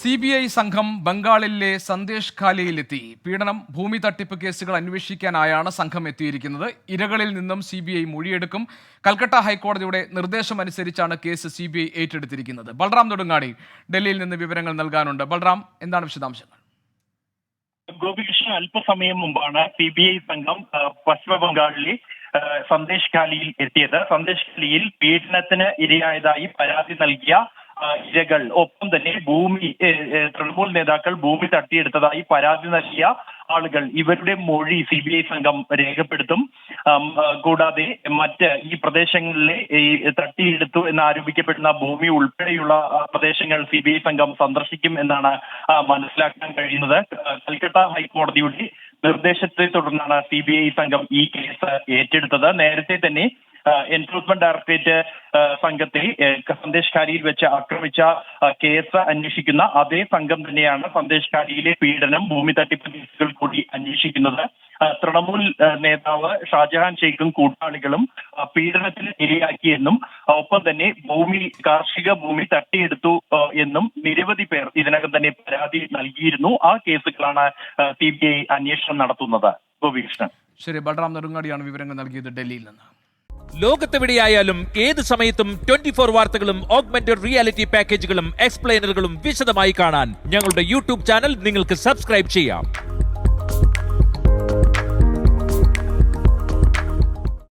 CBI സംഘം ബംഗാളിലെ സന്ദേശ് ഖാലിയിലെത്തി. പീഡനം, ഭൂമി തട്ടിപ്പ് കേസുകൾ അന്വേഷിക്കാനായാണ് സംഘം എത്തിയിരിക്കുന്നത്. ഇരകളിൽ നിന്നും CBI മൊഴിയെടുക്കും. കൽക്കട്ട ഹൈക്കോടതിയുടെ നിർദ്ദേശമനുസരിച്ചാണ് കേസ് CBI ഏറ്റെടുത്തിരിക്കുന്നത്. ബൽറാം നെടുങ്ങാടി ഡൽഹിയിൽ നിന്ന് വിവരങ്ങൾ നൽകാനുണ്ട്. ബൽറാം, എന്താണ് വിശദാംശങ്ങൾ? ഗോപികൃഷ്ണൻ, അല്പസമയം മുമ്പാണ് CBI സംഘം പശ്ചിമ ബംഗാളിലെ സന്ദേശ് ഖാലിയിൽ എത്തിയത്. സന്ദേശ് ഖാലിയിൽ പീഡനത്തിന് ഇരയായതായി പരാതി നൽകിയ ഇരകൾ, ഒപ്പം തന്നെ തൃണമൂൽ നേതാക്കൾ ഭൂമി തട്ടിയെടുത്തതായി പരാതി നൽകിയ ആളുകൾ, ഇവരുടെ മൊഴി CBI സംഘം രേഖപ്പെടുത്തും. കൂടാതെ ഈ പ്രദേശങ്ങളിലെ തട്ടിയെടുത്തു എന്ന് ആരോപിക്കപ്പെടുന്ന ഭൂമി ഉൾപ്പെടെയുള്ള പ്രദേശങ്ങൾ CBI സംഘം സന്ദർശിക്കും എന്നാണ് മനസ്സിലാക്കാൻ കഴിയുന്നത്. കൽക്കട്ട ഹൈക്കോടതിയുടെ നിർദ്ദേശത്തെ തുടർന്നാണ് CBI സംഘം ഈ കേസ് ഏറ്റെടുത്തത്. നേരത്തെ തന്നെ എൻഫോഴ്സ്മെന്റ് ഡയറക്ടറേറ്റ് സംഘത്തെ സന്ദേശ് ഖാലിയിൽ വെച്ച് ആക്രമിച്ച കേസ് അന്വേഷിക്കുന്ന അതേ സംഘം തന്നെയാണ് സന്ദേശ് ഖാലിയിലെ പീഡനം, ഭൂമി തട്ടിപ്പ് കേസുകൾ കൂടി അന്വേഷിക്കുന്നത്. തൃണമൂൽ നേതാവ് ഷാജഹാൻ ഷെയ്ഖും കൂട്ടാളികളും പീഡനത്തിന് ഇരയാക്കിയെന്നും ഒപ്പം തന്നെ കാർഷിക ഭൂമി തട്ടിയെടുത്തു എന്നും നിരവധി പേർ ഇതിനകം തന്നെ പരാതി നൽകിയിരുന്നു. ആ കേസുകളാണ് CBI അന്വേഷണം നടത്തുന്നത്. ഗോപികൃഷ്ണൻ. ശരി, ബൽറാം നെടുങ്ങാടിയാണ് വിവരങ്ങൾ നൽകിയത് ഡൽഹിയിൽ നിന്ന്. ലോകത്തെവിടെയായാലും ഏത് സമയത്തും 24 വാർത്തകളും ഓഗ്മെന്റഡ് റിയാലിറ്റി പാക്കേജുകളും എക്സ്പ്ലെയിനറുകളും വിശദമായി കാണാൻ ഞങ്ങളുടെ YouTube ചാനൽ നിങ്ങൾക്ക് സബ്സ്ക്രൈബ് ചെയ്യാം.